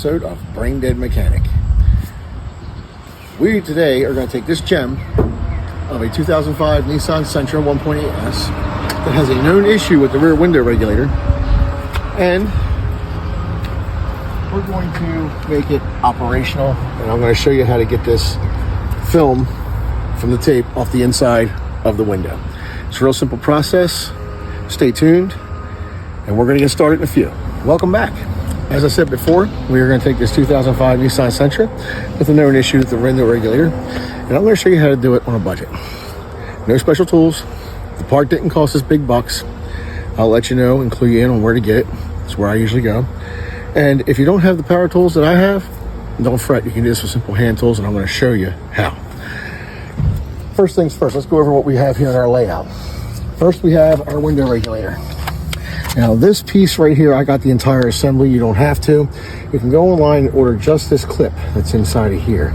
episode of Brain Dead Mechanic. We today are going to take this gem of a 2005 Nissan Sentra 1.8S that has a known issue with the rear window regulator, and we're going to make it operational, and I'm going to show you how to get this film from the tape off the inside of the window. It's a real simple process. Stay tuned, and we're going to get started in a few. Welcome back. As I said before, we are going to take this 2005 Nissan Sentra with a known issue with the window regulator, and I'm going to show you how to do it on a budget. No special tools. The part didn't cost us big bucks. I'll let you know and clue you in on where to get it. It's where I usually go. And if you don't have the power tools that I have, don't fret. You can do this with simple hand tools, and I'm going to show you how. First things first, let's go over what we have here in our layout. First, we have our window regulator. Now this piece right here, I got the entire assembly. You don't have to. You can go online and order just this clip that's inside of here.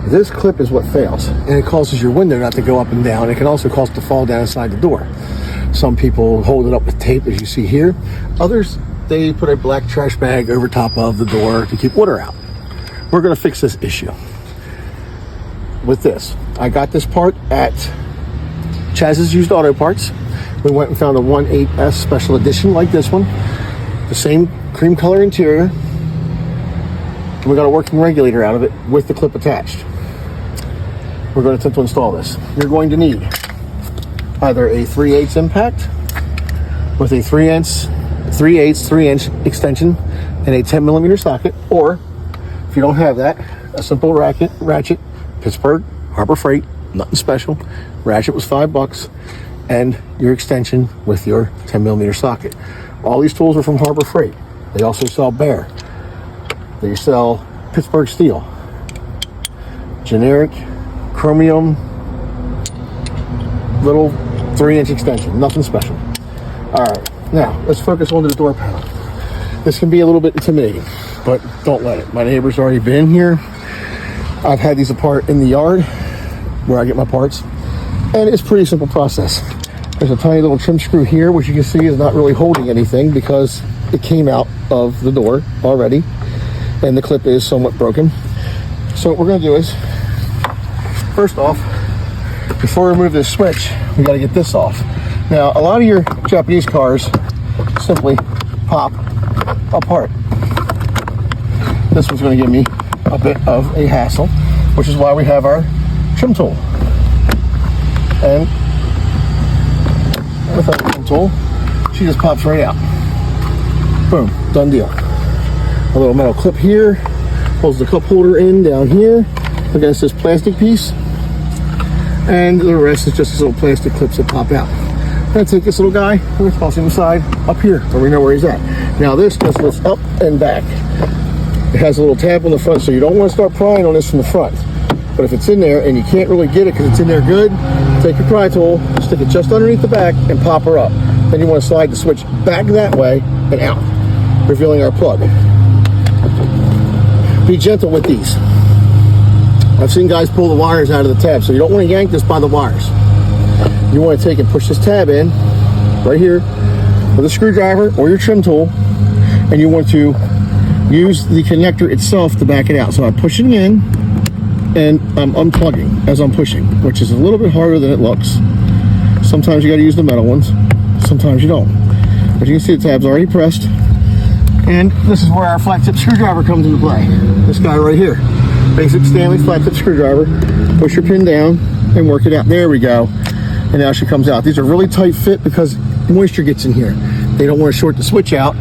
This clip is what fails, and it causes your window not to go up and down. It can also cause it to fall down inside the door. Some people hold it up with tape, as you see here. Others, they put a black trash bag over top of the door to keep water out. We're going to fix this issue with this. I got this part at Chaz's Used Auto Parts. We went and found a 1.8S special edition like this one, the same cream color interior, and we got a working regulator out of it with the clip attached. We're going to attempt to install this. You're going to need either a 3/8 impact with a 3/8 extension and a 10mm socket, or if you don't have that, a simple ratchet, Pittsburgh, Harbor Freight, nothing special. Ratchet was $5, and your extension with your 10mm socket. All these tools are from Harbor Freight. They also sell Bear. They sell Pittsburgh steel, generic chromium, little 3-inch extension, nothing special. All right, now let's focus on the door panel. This can be a little bit intimidating, but don't let it. My neighbor's already been here. I've had these apart in the yard where I get my parts, and it's a pretty simple process. There's a tiny little trim screw here, which you can see is not really holding anything because it came out of the door already, and the clip is somewhat broken. So what we're going to do is, first off, before we remove this switch, we got to get this off. Now, a lot of your Japanese cars simply pop apart. This one's going to give me a bit of a hassle, which is why we have our trim tool. And with our trim tool, she just pops right out. Boom, done deal. A little metal clip here holds the cup holder in down here against this plastic piece, and the rest is just these little plastic clips that pop out. I'm going to take this little guy and we're tossing him aside up here where we know where he's at. Now this just lifts up and back. It has a little tab on the front, so you don't want to start prying on this from the front. But if it's in there and you can't really get it because it's in there good, take your pry tool, stick it just underneath the back, and pop her up. Then you want to slide the switch back that way and out, revealing our plug. Be gentle with these. I've seen guys pull the wires out of the tab, so you don't want to yank this by the wires. You want to take and push this tab in right here with a screwdriver or your trim tool, and you want to use the connector itself to back it out. So I'm pushing in, and I'm unplugging as I'm pushing, which is a little bit harder than it looks. Sometimes you got to use the metal ones, sometimes you don't. But you can see the tab's already pressed, and this is where our flat tip screwdriver comes into play. This guy right here, basic Stanley flat tip screwdriver. Push your pin down and work it out. There we go. And now she comes out. These are really tight fit because moisture gets in here. They don't want to short the switch out,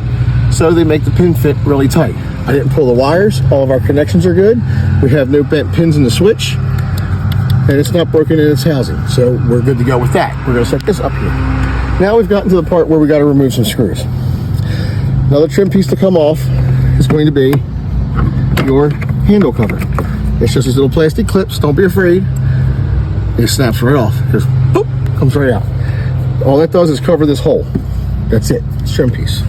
so they make the pin fit really tight. I didn't pull the wires. All of our connections are good. We have no bent pins in the switch, and it's not broken in its housing, so we're good to go with that. We're going to set this up here. Now we've gotten to the part where we got to remove some screws. Another trim piece to come off is going to be your handle cover. It's just these little plastic clips. Don't be afraid. It snaps right off. Just boop, comes right out. All that does is cover this hole. That's it. It's a trim piece.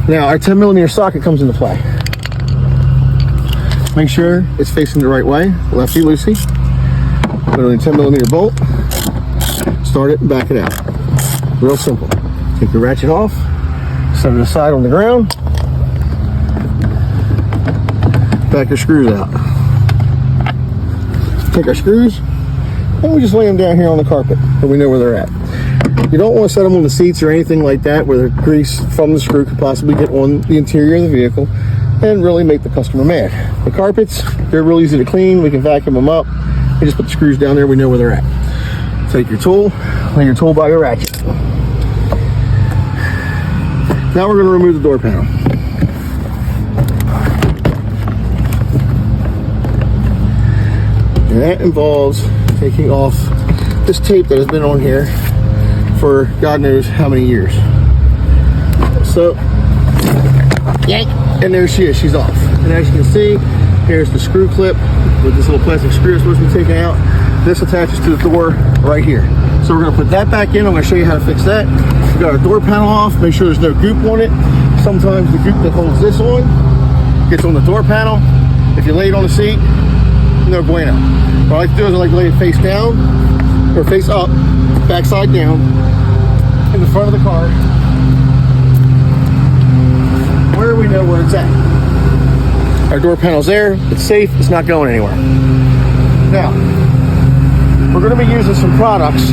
Now our 10mm socket comes into play. Make sure it's facing the right way, lefty loosey. Put on a 10mm bolt, start it and back it out. Real simple. Take the ratchet off, set it aside on the ground, back your screws out. Take our screws, and we just lay them down here on the carpet so we know where they're at. You don't want to set them on the seats or anything like that where the grease from the screw could possibly get on the interior of the vehicle and really make the customer mad. The carpets, they're real easy to clean. We can vacuum them up. We just put the screws down there. We know where they're at. Take your tool, lay your tool by your ratchet. Now we're going to remove the door panel. And that involves taking off this tape that has been on here for God knows how many years. So, yank, and there she is, she's off. And as you can see, here's the screw clip with this little plastic screw that's supposed to be taken out. This attaches to the door right here. So we're gonna put that back in. I'm gonna show you how to fix that. We got our door panel off, make sure there's no goop on it. Sometimes the goop that holds this on gets on the door panel. If you lay it on the seat, no bueno. What I like to do is I like to lay it face down or face up, backside down, in the front of the car, where we know where it's at. Our door panel's there, it's safe, it's not going anywhere. Now, we're going to be using some products.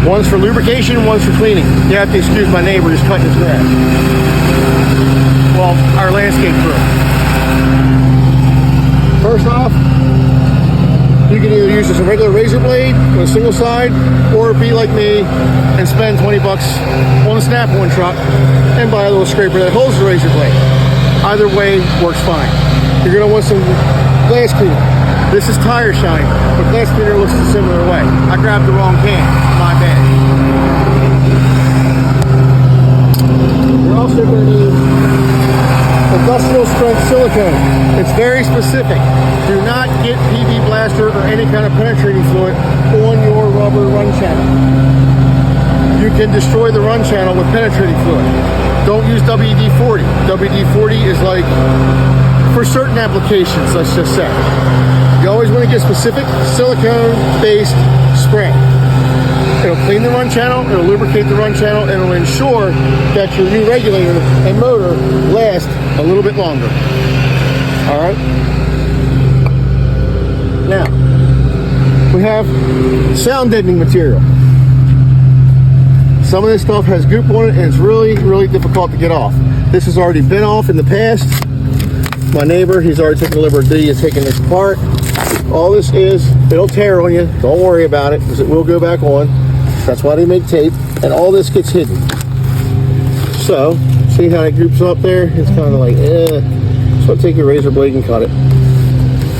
One's for lubrication, one's for cleaning. You have to excuse my neighbor, he's cutting his grass. Well, our landscape crew. First off, you can either use just a regular razor blade with a single side, or be like me and spend 20 bucks on a snap-on truck and buy a little scraper that holds the razor blade. Either way works fine. You're going to want some glass cleaner. This is tire shine, but glass cleaner looks a similar way. I grabbed the wrong can, my bad. We're also going to need industrial strength silicone. It's very specific. Do not get PB Blaster or any kind of penetrating fluid on your rubber run channel. You can destroy the run channel with penetrating fluid. Don't use WD-40. WD-40 is like for certain applications, let's just say. You always want to get specific silicone-based spray. It'll clean the run channel, it'll lubricate the run channel, and it'll ensure that your new regulator and motor last a little bit longer. All right? Now, we have sound deadening material. Some of this stuff has goop on it, and it's really, really difficult to get off. This has already been off in the past. My neighbor, he's already taken the liberty of taking this apart. All this is, it'll tear on you. Don't worry about it, because it will go back on. That's why they make tape, and all this gets hidden. So, see how it groups up there? It's kind of like, So take your razor blade and cut it.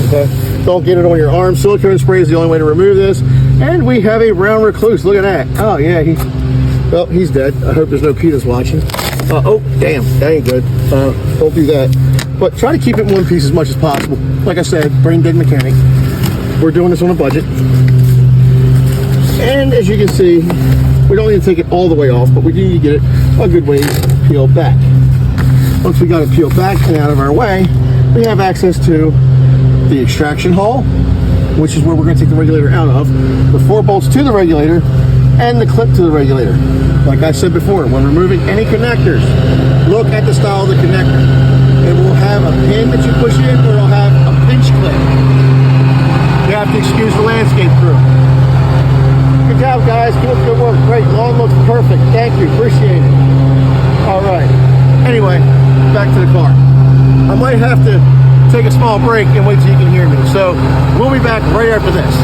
Okay? Don't get it on your arm. Silicone spray is the only way to remove this. And we have a brown recluse. Look at that. Oh, yeah, he's dead. I hope there's no PETAs watching. Oh, damn, that ain't good. Don't do that. But try to keep it in one piece as much as possible. Like I said, brain dead mechanic. We're doing this on a budget. And as you can see, we don't need to take it all the way off, but we do need to get it a good ways peeled back. Once we got it peeled back and out of our way, we have access to the extraction hole, which is where we're going to take the regulator out of, the 4 bolts to the regulator, and the clip to the regulator. Like I said before, when removing any connectors, look at the style of the connector. It will have a pin that you push in, or it'll have a pinch clip. You have to excuse the landscape crew. Good job, guys. Keep up the good work. Great. Lawn looks perfect. Thank you. Appreciate it. All right. Anyway, back to the car. I might have to take a small break and wait till you can hear me. So we'll be back right after this.